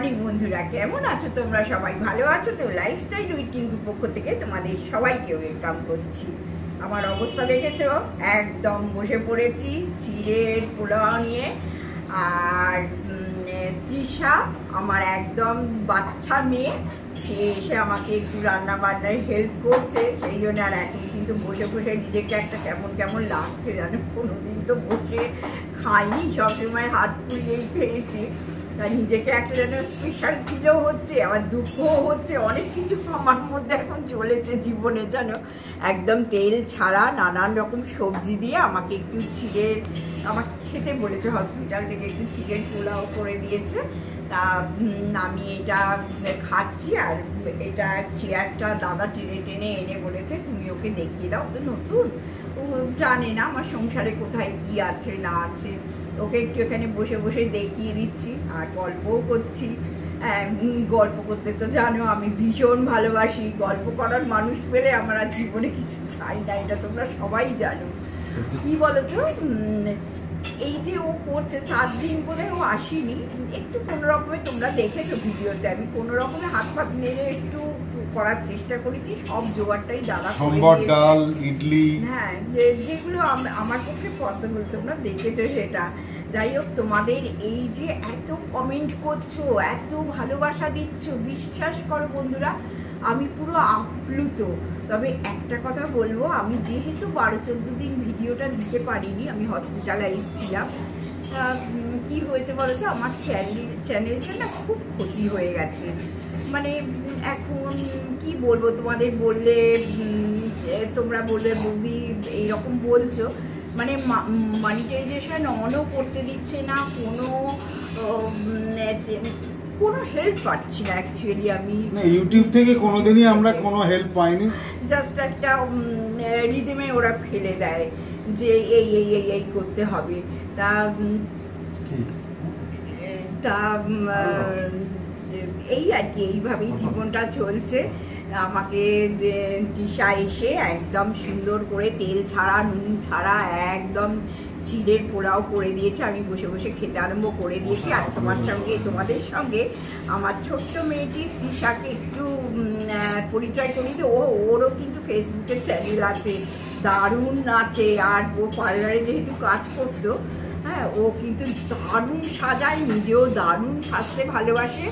Morning বন্ধুরা, কেমন আছো তোমরা? সবাই ভালো আছো তো? লাইফস্টাইল উইথ টিঙ্কুর পক্ষ থেকে তোমাদের সবাইকে ওয়েলকাম করছি। আমার অবস্থা দেখেছো, একদম বসে পড়েছি চিড়ের পোলাও নিয়ে। আর তৃষা আমার একদম বাচ্চা মেয়ে, সে এসে আমাকে একটু রান্না বান্নায় হেল্প করছে। সেই জন্য আর এখন কিন্তু বসে বসে নিজেকে একটা কেমন কেমন লাগছে জানো। কোনোদিন তো বসে খাইনি, সবসময় হাত পুড়িয়েই খেয়েছি। তা নিজেকে একটা যেন স্পেশাল ফিলও হচ্ছে, আবার দুঃখও হচ্ছে। অনেক কিছু আমার মধ্যে এখন চলেছে জীবনে জানো। একদম তেল ছাড়া নানান রকম সবজি দিয়ে আমাকে একটু চিড়ের, আমাকে খেতে বলেছে হসপিটাল থেকে, একটু চিড়ের পোলাও করে দিয়েছে। তা আমি এটা খাচ্ছি। আর এটা চেয়ারটা দাদা টেনে টেনে এনে বলেছে তুমি ওকে দেখিয়ে দাও, তো নতুন, ও জানে না আমার সংসারে কোথায় কি আছে না আছে। ওকে একটু এখানে বসে বসে দেখিয়ে দিচ্ছি আর গল্পও করছি। গল্প করতে তো জানো আমি ভীষণ ভালোবাসি। গল্প করার মানুষ পেলে আমার আর জীবনে কিছু চাই না, এটা তোমরা সবাই জানো। কি বলতো, এই যে ও করছে 4 দিন বোধহয় ও আসেনি, একটু কোনো রকমে তোমরা দেখেছো ভিডিওতে, আমি কোনো রকমে হাত ফাত নেড়ে একটু করার চেষ্টা করেছি। সব জোগাড়টাই দাদা সম্বর, ডাল, ইডলি, হ্যাঁ যেগুলো আমার পক্ষে পসিবল, তোমরা দেখেছো সেটা। যাই হোক, তোমাদের এই যে এত কমেন্ট করছো, এত ভালোবাসা দিচ্ছ, বিশ্বাস করো বন্ধুরা আমি পুরো আপ্লুত। তবে একটা কথা বলবো, আমি যেহেতু 12-14 দিন ভিডিওটা দিতে পারিনি, আমি হসপিটালাইজ ছিলাম। কি হয়েছে বলো তো, আমার চ্যানেলটা না খুব ক্ষতি হয়ে গেছে। মানে এখন কি বলবো তোমাদের, বললে তোমরা বলবে বৌদি এইরকম বলছো, মানে মনিটাইজেশন অনও করতে দিচ্ছে না, কোনো হেল্প পাচ্ছি না অ্যাকচুয়ালি। আমি ইউটিউব থেকে কোনোদিনই আমরা কোনো হেল্প পাইনি। জাস্ট একটা রিদমে ওরা ফেলে দেয় যে এই এই এই এই করতে হবে। তা এই আর কি, এইভাবেই জীবনটা চলছে। আমাকে তৃষা এসে একদম সুন্দর করে তেল ছাড়া নুন ছাড়া একদম চিড়ের পোলাও করে দিয়েছে। আমি বসে বসে খেতে আরম্ভ করে দিয়েছি। আর তোমাদের সঙ্গে আমার ছোট্ট মেয়েটি তৃষাকে একটু পরিচয় করি তো, ওরও কিন্তু ফেসবুকের চ্যানেল আছে, দারুণ নাচে। আর ও পার্লারে যেহেতু কাজ করতো, হ্যাঁ, ও কিন্তু দারুণ সাজায়, নিজেও দারুণ সাজতে ভালোবাসে।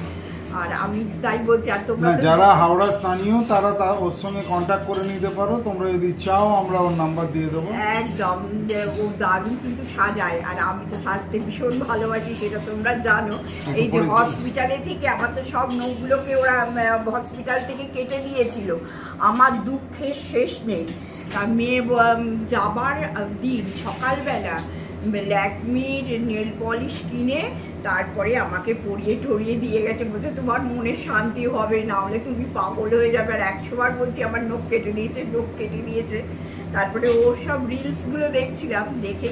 আর আমি তাই বলছি, আর তোমরা যারা হাওড়া স্থানীয় তারা ওর সঙ্গে কন্ট্যাক্ট করে নিতে পারো, তোমরা যদি চাও আমরা ওর নাম্বার দিয়ে দেবো। একদম, ও দারুণ কিন্তু সাজায়, আর আমি তো সাজতে ভীষণ ভালোবাসি, সেটা তোমরা জানো। এই যে হসপিটালে থেকে আমার তো সব নখগুলোকে ওরা হসপিটাল থেকে কেটে দিয়েছিল, আমার দুঃখের শেষ নেই। মেয়ে যাবার দিন সকালবেলা ল্যাকমির নেল পলিশ কিনে তারপরে আমাকে পরিয়ে ঠরিয়ে দিয়ে গেছে। বলছে তোমার মনে শান্তি হবে, না হলে তুমি পাগল হয়ে যাবে। আর 100 বার বলছি আমার নখ কেটে দিয়েছে। তারপরে ওর সব রিলসগুলো দেখছিলাম,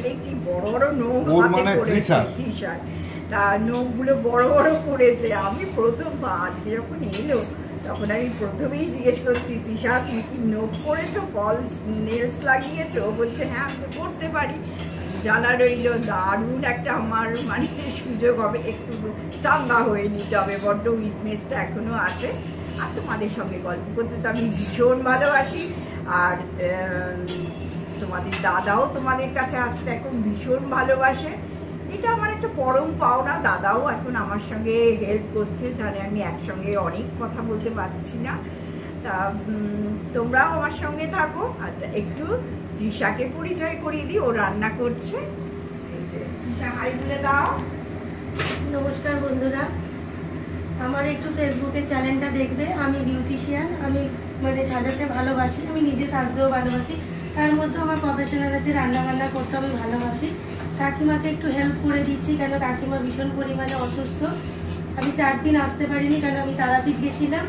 দেখছি বড় বড় নখ হাতে করেছে তৃষার। তা নখগুলো বড় বড় করেছে। আমি প্রথম আজকে যখন এলো তখন আমি প্রথমেই জিজ্ঞেস করছি, তৃষা তুমি কি নখ করেছো, ফলস নেলস লাগিয়েছো? বলছে হ্যাঁ আমি করতে পারি। জানা রইল, দারুণ একটা আমার মানে সুযোগ হবে, একটু চাঙ্গা হয়ে নিতে হবে, বড্ড উইকনেসটা এখনও আছে। আর তোমাদের সঙ্গে গল্প করতে তো আমি ভীষণ ভালোবাসি। আর তোমাদের দাদাও তোমাদের কাছে আসতে এখন ভীষণ ভালোবাসে, এটা আমার একটা পরম পাওনা। দাদাও এখন আমার সঙ্গে হেল্প করছে, জানে আমি একসঙ্গে অনেক কথা বলতে পারছি না। তা তোমরাও আমার সঙ্গে থাকো। আর একটু তৃষাকে পরিচয় করিয়ে দিই, ও রান্না করছে। তৃষা হাই বলে দাও। নমস্কার বন্ধুরা, আমার একটু ফেসবুকে চ্যানেলটা দেখবে। আমি বিউটিশিয়ান, আমি মানে সাজাতে ভালোবাসি, আমি নিজে সাজতেও ভালোবাসি। তার মধ্যে আমার প্রফেশনাল আছে, রান্নাবান্না করতে আমি ভালোবাসি। কাকিমাকে একটু হেল্প করে দিচ্ছি, কেন কাকিমা ভীষণ পরিমাণে অসুস্থ। আমি 4 দিন আসতে পারিনি, কেন আমি তারাপীঠ গেছিলাম।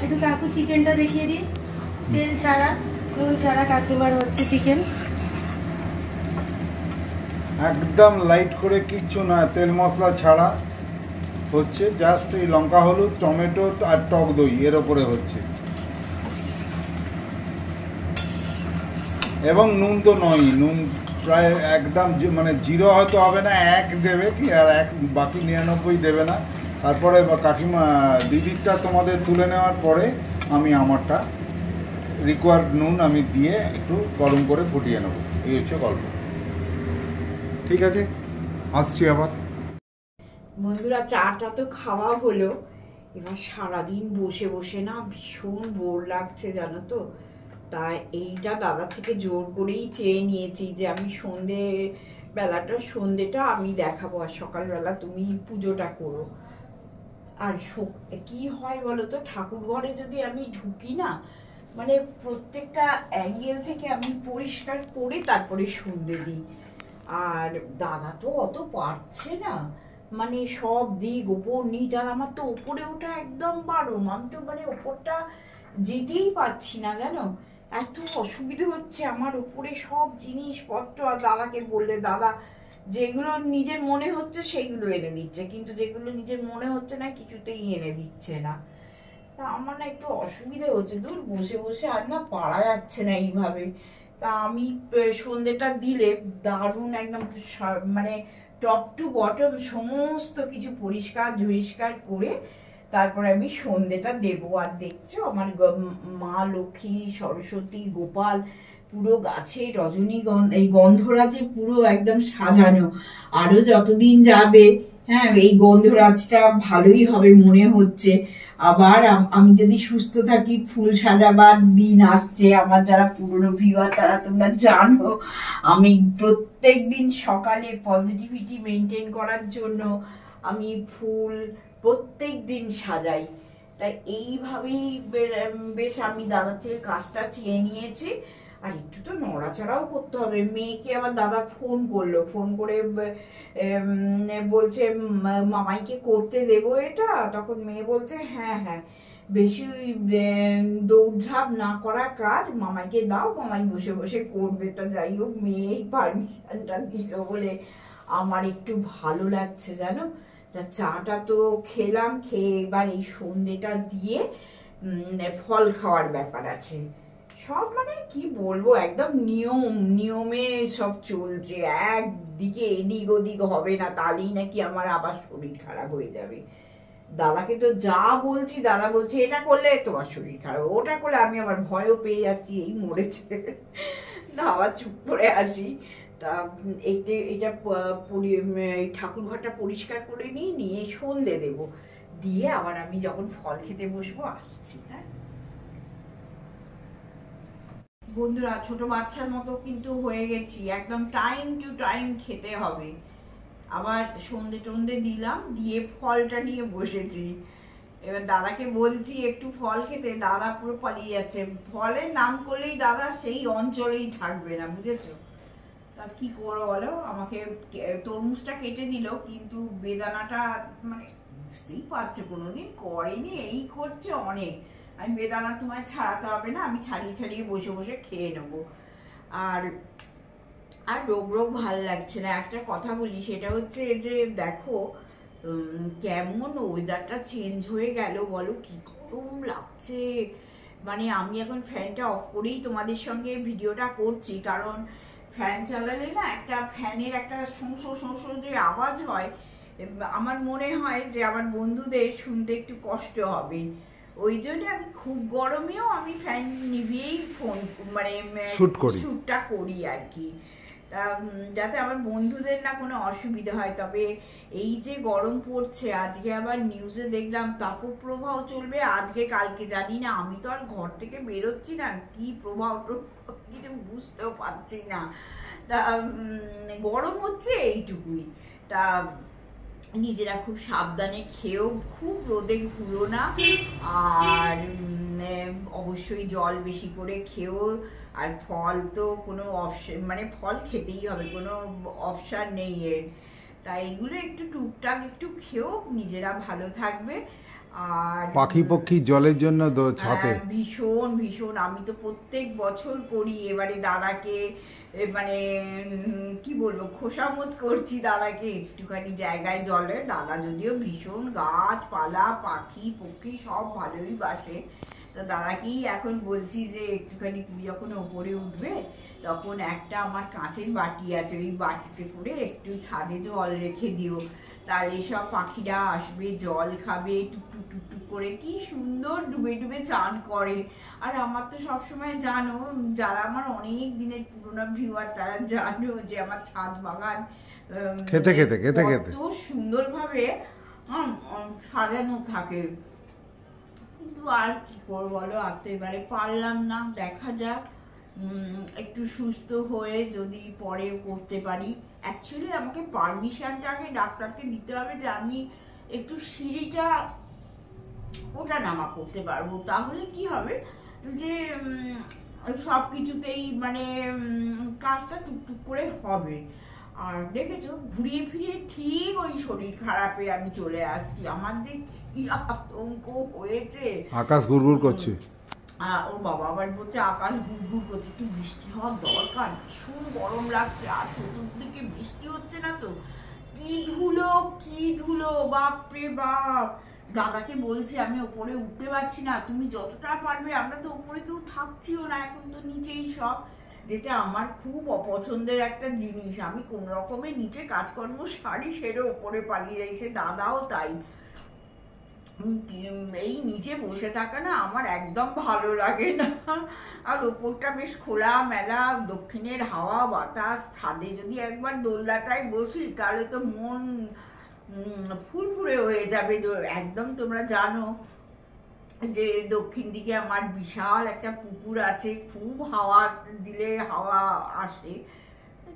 একটু কাকু চিকেনটা দেখিয়ে দিই, তেল ছাড়া নুন ছাড়া কাকিমার হচ্ছে চিকেন, একদম লাইট করে, কিচ্ছু না, তেল মশলা ছাড়া হচ্ছে, জাস্ট এই লঙ্কা হলুদ টমেটো আর টক দই এর ওপরে হচ্ছে। এবং নুন তো নয়, নুন প্রায় একদম মানে 0 হয়তো হবে না, 1 দেবে কি, আর বাকি 99 দেবে না। তারপরে কাকিমা দিদিরটা তোমাদের তুলে নেওয়ার পরে আমি আমারটা রিকোয়ার্ড নুন আমি দিয়ে একটু গরম করে ফুটিয়ে নেবো। এই হচ্ছে গল্প। ঠিক আছে, আসছি আবার। বন্ধুরা, চাটা তো খাওয়া হলো, এবার সারাদিন বসে বসে না ভীষণ বোর লাগছে জানো তো। তাই এইটা দাদার থেকে জোর করেই চেয়ে নিয়েছি যে আমি সন্ধেটা আমি দেখাবো, আর সকালবেলা তুমি পুজোটা করো। আর কি হয় বলো তো, ঠাকুর ঘরে যদি আমি ঢুকি না, মানে প্রত্যেকটা অ্যাঙ্গেল থেকে আমি পরিষ্কার করে তারপরে সন্ধে দিই। আর দাদা তো অত পারছে না, মানে সব দিক ওপর নিচ, আর আমার তো ওপরে ওঠা একদম বারণ। আমি তো মানে ওপরটা যেতেই পারছি না জানো, এত অসুবিধে হচ্ছে আমার ওপরে সব জিনিসপত্র। আর দাদাকে বললে দাদা যেগুলো নিজের মনে হচ্ছে সেগুলো এনে দিচ্ছে, কিন্তু যেগুলো নিজের মনে হচ্ছে না কিছুতেই এনে দিচ্ছে না। তা আমার না একটু অসুবিধা হচ্ছে, দূর বসে বসে আর না পারা যাচ্ছে না এইভাবে। তা আমি সন্ধেটা দিলে দারুণ একদম মানে টপ টু বটম সমস্ত কিছু পরিষ্কার করে তারপরে আমি সন্ধেটা দেবো। আর দেখছো আমার মা লক্ষ্মী, সরস্বতী, গোপাল পুরো গাছে রজনীগন্ধা এই গন্ধরাজে পুরো একদম সাজানো। আরো যতদিন যাবে হ্যাঁ এই গন্ধরাজটা ভালোই হবে মনে হচ্ছে। আবার আমি যদি সুস্থ থাকি ফুল সাজাবার দিন আসছে। আমার যারা পুরনো ভিউয়ার তারা তোমরা জানো আমি প্রত্যেক দিন সকালে পজিটিভিটি মেনটেন করার জন্য আমি ফুল প্রত্যেক দিন সাজাই। তাই এইভাবেই বেশ আমি দাদা থেকে কাজটা চেয়ে নিয়েছি। আর একটু তো নড়াচড়াও করতে হবে। মেয়েকে আবার দাদা ফোন করে বলছে মামাইকে করতে দেবো এটা। তখন মেয়ে বলছে হ্যাঁ হ্যাঁ, বেশি দৌড়ঝাঁপ না করা কাজ মামাইকে দাও, মামাই বসে বসে করবে। তা যাই হোক, মেয়েই পারমিশনটা দিল বলে আমার একটু ভালো লাগছে জানো। তা চাটা তো খেলাম, খেয়ে এবার এই সন্ধেটা দিয়ে ফল খাওয়ার ব্যাপার আছে। সব মানে কি বলবো, একদম নিয়মে সব চলছে। একদিকে এদিক ওদিক হবে না, তাহলেই নাকি আমার আবার শরীর খারাপ হয়ে যাবে। দাদাকে তো যা বলছি, দাদা বলছে এটা করলে তোমার শরীর খারাপ, ওটা করলে আমি আবার ভয়ও পেয়ে যাচ্ছি, এই মরেছে না, আবার চুপ করে আছি। তা এটা ঠাকুর ঘরটা পরিষ্কার করে নিয়ে সন্ধে দেবো, দিয়ে আবার আমি যখন ফল খেতে বসবো আসছি। হ্যাঁ বন্ধুরা, ছোট বাচ্চার মতো কিন্তু হয়ে গেছি, একদম টাইম টু টাইম খেতে হবে। আবার সন্ধে টন্ধে দিলাম, দিয়ে ফলটা নিয়ে বসেছি। এবার দাদাকে বলছি একটু ফল খেতে, দাদা পুরো পালিয়ে যাচ্ছে। ফলের নাম করলেই দাদা সেই অঞ্চলেই থাকবে না, বুঝেছো? তা কি করো বলো, আমাকে তরমুজটা কেটে দিল, কিন্তু বেদানাটা মানে বুঝতেই পারছে কোনোদিন করেনি, এই করছে অনেক। আমি বেদানা তোমায় ছাড়াতে হবে না, আমি ছাড়িয়ে বসে বসে খেয়ে নেবো। আর রোগ ভাল লাগছে না। একটা কথা বলি, সেটা হচ্ছে যে দেখো কেমন ওয়েদারটা চেঞ্জ হয়ে গেল বলো, কি গরম লাগছে। মানে আমি এখন ফ্যানটা অফ করেই তোমাদের সঙ্গে ভিডিওটা করছি, কারণ ফ্যান চালালে না একটা ফ্যানের একটা শোঁ যে আওয়াজ হয়, আমার মনে হয় যে আমার বন্ধুদের শুনতে একটু কষ্ট হবে। ওই জন্য আমি খুব গরমেও আমি ফ্যান নিভিয়েই শ্যুটটা করি আর কি, যাতে আমার বন্ধুদের না কোনো অসুবিধা হয়। তবে এই যে গরম পড়ছে, আজকে আবার নিউজে দেখলাম তাপপ্রবাহ চলবে আজকে কালকে, জানি না, আমি তো আর ঘর থেকে বেরোচ্ছি না, কি প্রভাব কিছু বুঝতেও পারছি না। তা গরম হচ্ছে এইটুকুই। তা নিজেরা খুব সাবধানে খেয়েও, খুব রোদে ঘুরো না, আর অবশ্যই জল বেশি করে খেও। আর ফল তো কোনো অপশন, মানে ফল খেতেই হবে, কোনো অপশান নেই এর। তাই এগুলো একটু টুকটাক একটু খেও, নিজেরা ভালো থাকবে। আর পাখি পক্ষী জলের জন্য ছাতে ভীষণ আমি তো প্রত্যেক বছর করি। এবারে দাদাকে মানে কি বলবো, খোসামত করছি দাদাকে একটুখানি জায়গায় জলে। দাদা যদিও ভীষণ গাছপালা পাখি পক্ষী সব ভালোই বাসে, তো দাদাকেই এখন বলছি যে একটুখানি তুমি যখন ওপরে উঠবে তখন একটা আমার কাঁচের বাটি আছে, ওই বাটিতে করে একটু ছাদে জল রেখে দিও, তাহলে সব পাখিরা আসবে, জল খাবে, টুকটুক টুকটুক করে কি সুন্দর ডুবে ডুবে চান করে। আর আমার তো সবসময় জানো, যারা আমার অনেক দিনের পুরোনো ভিউয়ার তারা জানো যে আমার ছাদ বাগান খেতে খেতে খেতে খেতে কত সুন্দরভাবে সাজানো থাকে। কিন্তু আর কি করবো বলো, আর তো এবারে পারলাম না, দেখা যাক একটু সুস্থ হয়ে যদি পরে করতে পারি। অ্যাকচুয়ালি আমাকে পারমিশনটা আগে ডাক্তারকে দিতে হবে যে আমি একটু সিঁড়িটা ওটা নামা করতে পারবো, তাহলে কি হবে যে সব কিছুতেই মানে কাজটা টুকটুক করে হবে। আর দেখেছো ঘুরিয়ে ফিরিয়ে ঠিক ওই শরীর খারাপে আমি চলে আসছি। আমার যে কি আতঙ্ক হয়েছে, আকাশ গুড়গুড় করছে। ওর বাবা আবার বলছে আকাশ গুড়গুড় করছে, একটু বৃষ্টি হওয়ার দরকার, ভীষণ গরম লাগছে, আর চতুর্দিকে বৃষ্টি হচ্ছে না তো, কি ধুলো কি ধুলো, বাপরে বাপ। দাদাকে বলছি আমি ওপরে উঠতে পারছি না, তুমি যতটা পারবে, আমরা তো ওপরে কেউ থাকছিও না, এখন তো নিচেই সব, যেটা আমার খুব অপছন্দের একটা জিনিস। আমি কোন রকমে নিচে কাজকর্ম সারি সেরে ওপরে পালিয়ে যাই, সে দাদাও তাই। এই নিচে বসে থাকা না আমার একদম ভালো লাগে না। আর ওপরটা বেশ খোলা মেলা, দক্ষিণের হাওয়া বাতাস, ছাদে যদি একবার দোলনাটায় বসি তাহলে তো মন ফুরফুরে হয়ে যাবে একদম। তোমরা জানো যে দক্ষিণ দিকে আমার বিশাল একটা পুকুর আছে, খুব হাওয়া দিলে হাওয়া আসে।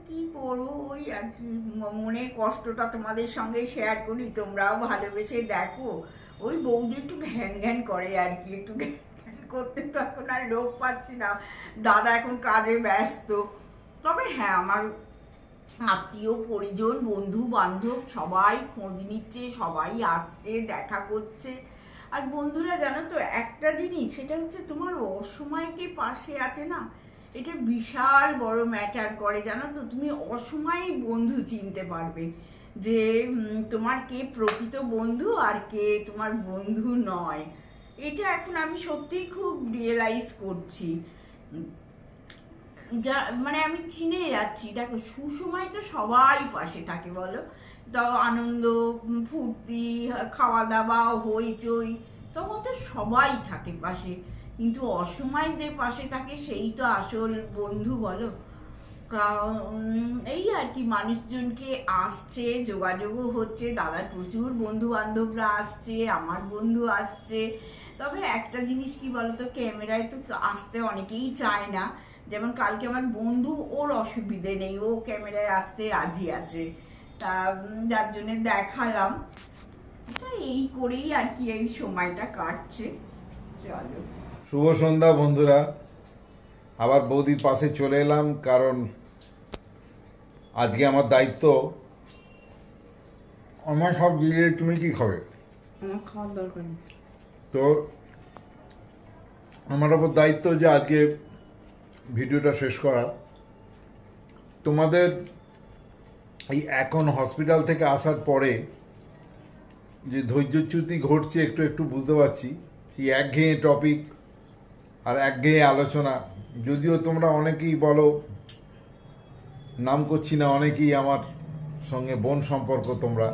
কি করবো, ওই আর কি মনের কষ্টটা তোমাদের সঙ্গে শেয়ার করি, তোমরাও ভালোবেসে দেখো। ওই বৌদি একটু ঘ্যান ঘ্যান করে আর কি, একটু ঘ্যান ঘ্যান করতে তো এখন আর লোক পাচ্ছি না, দাদা এখন কাজে ব্যস্ত। তবে হ্যাঁ, আমার আত্মীয় পরিজন বন্ধু বান্ধব সবাই খোঁজ নিচ্ছে, সবাই আসছে, দেখা করছে। আর বন্ধুরা জানো তো একটা জিনিস, সেটা হচ্ছে তোমার অসময়কে পাশে আছে না, এটা বিশাল বড় ম্যাটার করে জানো তো। তুমি অসময়ে বন্ধু চিনতে পারবে যে তোমার কে প্রকৃত বন্ধু আর কে তোমার বন্ধু নয়। এটা এখন আমি সত্যিই খুব রিয়েলাইজ করছি, যা মানে আমি চিনে যাচ্ছি। দেখো সুসময় তো সবাই পাশে থাকে বলো, তাও আনন্দ ফুর্তি খাওয়া দাওয়া হইচই, তখন তো সবাই থাকে পাশে। কিন্তু অসময় যে পাশে থাকে সেই তো আসল বন্ধু বলো। এই আর কি, মানুষজনকে আসছে, যোগাযোগও হচ্ছে, দাদার প্রচুর বন্ধু বান্ধবরা আসছে, আমার বন্ধু আসছে। তবে একটা জিনিস কি বলতো, ক্যামেরায় তো আসতে অনেকেই চায় না। যেমন কালকে আমার বন্ধু, ওর অসুবিধে নেই, ও ক্যামেরায় আসতে রাজি আছে, তা যার জন্য দেখালাম। এই করেই আর কি এই সময়টা কাটছে। চলো, শুভ সন্ধ্যা বন্ধুরা, আবার বৌদির পাশে চলে এলাম, কারণ আজকে আমার দায়িত্ব। আমার সব দিয়ে তুমি কি খাবে? আমার খাওয়ার দরকার নেই। তো আমার ওপর দায়িত্ব যে আজকে ভিডিওটা শেষ করার। তোমাদের এই এখন হসপিটাল থেকে আসার পরে যে ধৈর্যচ্যুতি ঘটছে একটু একটু বুঝতে পারছি। এই একঘেয়ে টপিক আর একঘেয়ে আলোচনা, যদিও তোমরা অনেকেই বলো, নাম করছি না, অনেকেই আমার সঙ্গে বোন সম্পর্ক, তোমরা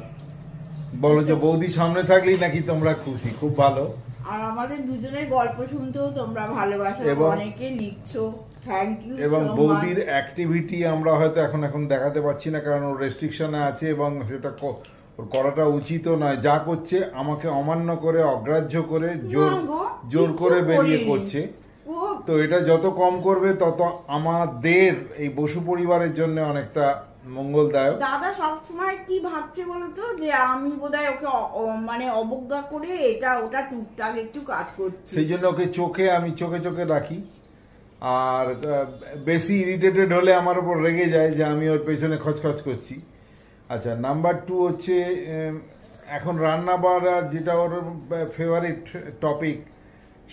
বলো যে বৌদি সামনে থাকলেই নাকি তোমরা খুশি, খুব ভালো। আর আমাদের দুজনের গল্প শুনতেও তোমরা ভালোবাসো, অনেকে লিখছো, থ্যাংক ইউ। এবং বৌদির অ্যাক্টিভিটি আমরা হয়তো এখন দেখাতে পাচ্ছি না, কারণ ওর রেস্ট্রিকশনে আছে এবং সেটা করাটা উচিতও নয়। যা করছে আমাকে অমান্য করে, অগ্রাহ্য করে, জোর করে বেরিয়ে করছে। তো এটা যত কম করবে তত আমাদের এই বসু পরিবারের জন্য অনেকটা মঙ্গলদায়ক। দাদা সবসময় কি ভাবছে বলতো, যে আমি বোধহয় ওকে মানে অবজ্ঞা করে এটা ওটা টুকটাক একটু কাজ করছি, সেই জন্য ওকে আমি চোখে রাখি। আর বেশি ইরিটেটেড হলে আমার উপর রেগে যায় যে আমি ওর পেছনে খচখচ করছি। আচ্ছা, নাম্বার 2 হচ্ছে এখন রান্না বাড়া, যেটা ওর ফেভারিট টপিক,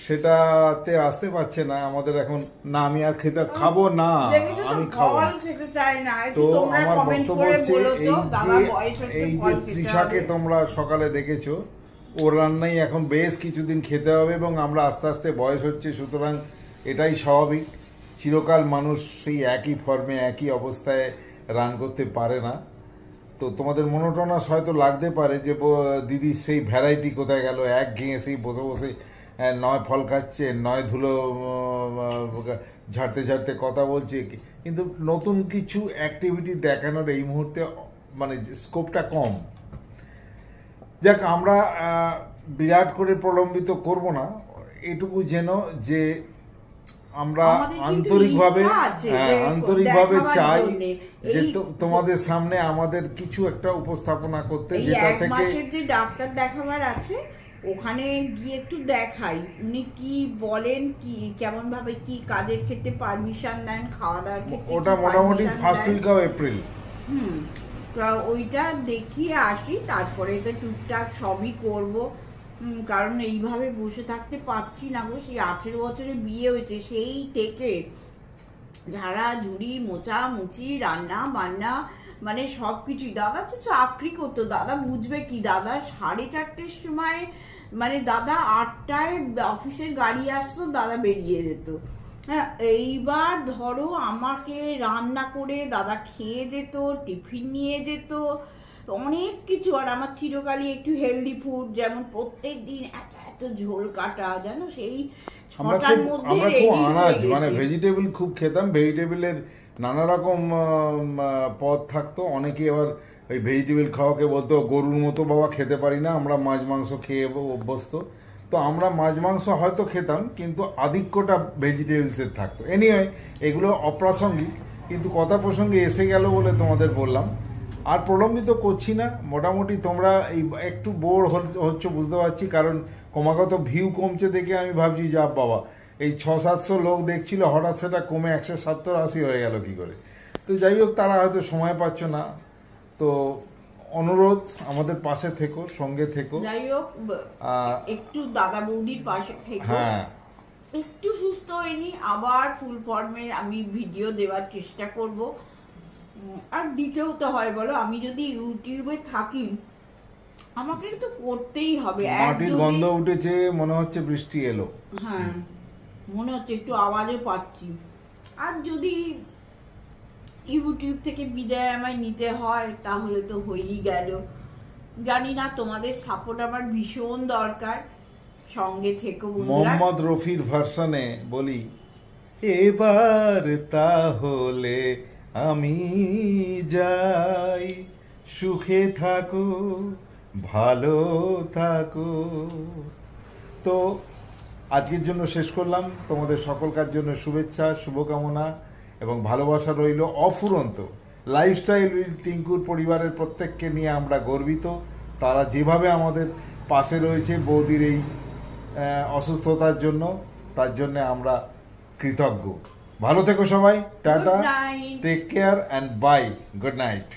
সেটাতে আসতে পারছে না আমাদের এখন। না, আমি আর খাবো না, আমি খাবো। তো আমার বক্তব্য হচ্ছে, এই যে তৃষাকে তোমরা সকালে দেখেছো, ওর রান্নাই এখন বেশ কিছুদিন খেতে হবে, এবং আমরা আস্তে আস্তে বয়স হচ্ছে, সুতরাং এটাই স্বাভাবিক। চিরকাল মানুষ সেই একই ফর্মে একই অবস্থায় রান করতে পারে না। তো তোমাদের মনোটোনাস হয়তো লাগতে পারে যে দিদির সেই ভ্যারাইটি কোথায় গেল, একঘেয়ে সেই বসে বসে নয় ফল খাচ্ছে, নয় ধুলো ঝাড়তে ঝাড়তে কথা বলছে, কিন্তু নতুন কিছু অ্যাক্টিভিটি দেখানোর এই মুহূর্তে মানে স্কোপটা কম। যাক, আমরা বিরাট করে প্রলম্বিত করব না, এটুকু যেন যে আমরা আন্তরিকভাবে চাই যে তোমাদের সামনে আমাদের কিছু একটা উপস্থাপনা করতে, যেটা থেকে যে ডাক্তার দেখাবার আছে ওখানে গিয়ে একটু দেখাই উনি কি বলেন, কি কেমন ভাবে কি কাজের ক্ষেত্রে পারমিশন দেন, খাওয়া দাওয়ার ক্ষেত্রে ওটা মোটামুটি ফার্স্ট উইক অফ এপ্রিল। ওইটা দেখিয়ে আসি, তারপরে তো টুকটাক সবই করব। কারণ এইভাবে বসে থাকতে পারছি না গো। সেই 18 বছরে বিয়ে হয়েছে, সেই থেকে ঝাড়া ঝুড়ি মোচা মুচি রান্না বান্না মানে সবকিছুই। দাদা তো চাকরি করতো, দাদা বুঝবে কি, দাদা 4:30-র সময় মানে দাদা 8টায় অফিসের গাড়ি আসতো, দাদা বেরিয়ে যেত। হ্যাঁ, এইবার ধরো আমাকে রান্না করে দাদা খেয়ে যেত, টিফিন নিয়ে যেত, অনেক কিছু। আর আমার চিরকালই একটু হেলদি ফুড, যেমন প্রত্যেক দিন এত এত ঝোল কাটা, জানো সেই 6টার মধ্যে মানে ভেজিটেবল খুব খেতাম। ভেজিটেবলের নানা রকম পদ থাকতো। অনেকে আবার ওই ভেজিটেবল খাওয়াকে বলতো গরুর মতো বাবা খেতে পারি না, আমরা মাছ মাংস খেয়ে অভ্যস্ত। তো আমরা মাছ মাংস হয়তো খেতাম, কিন্তু আধিক্যটা ভেজিটেবলসের থাকতো। এনিওয়ে, এগুলো অপ্রাসঙ্গিক, কিন্তু কথা প্রসঙ্গে এসে গেল বলে তোমাদের বললাম। আর প্রলম্বিত করছি না, মোটামুটি তোমরা এই একটু বোর হচ্ছে বুঝতে পারছি, কারণ ক্রমাগত ভিউ কমছে দেখে আমি ভাবছি যা বাবা, এই 600-700 লোক দেখছিল, হঠাৎ সেটা কমে 170-80 হয়ে গেল কি করে। তো যাই হোক, তারা হয়তো সময় পাচ্ছ না। তো অনুরোধ, আমাদের পাশে থেকো, সঙ্গে থেকো। যাই হোক, একটু দাদা বৌদির পাশে থেকো। হ্যাঁ, একটু সুস্থ হয়নি, আবার ফুল ফর্মে আমি ভিডিও দেওয়ার চেষ্টা করব। আর দিতেও তো হয় বলো, আমি যদি ইউটিউবে থাকি আমাকে তো করতেই হবে। মাটির গন্ধ উঠেছে, মনে হচ্ছে বৃষ্টি এলো। হ্যাঁ, মনে হচ্ছে একটু আওয়াজও পাচ্ছি। আর যদি ইউটিউব থেকে বিদায় আমায় নিতে হয় তাহলে তো হয়েই গেল। জানি না, তোমাদের সাপোর্ট আমার ভীষণ দরকার, সঙ্গে থেকো বন্ধুরা। মোহাম্মদ রফির ভার্সনে বলি, এবার তাহলে আমি যাই, সুখে থাকো ভালো থাকো। তো আজকের জন্য শেষ করলাম। তোমাদের সকলকার জন্য শুভেচ্ছা, শুভকামনা এবং ভালোবাসা রইল অফুরন্ত। লাইফস্টাইল উইথ টিঙ্কুর পরিবারের প্রত্যেককে নিয়ে আমরা গর্বিত। তারা যেভাবে আমাদের পাশে রয়েছে বৌদির এই অসুস্থতার জন্য, তার জন্য আমরা কৃতজ্ঞ। ভালো থেকো সবাই, tata, take care and bye, good night.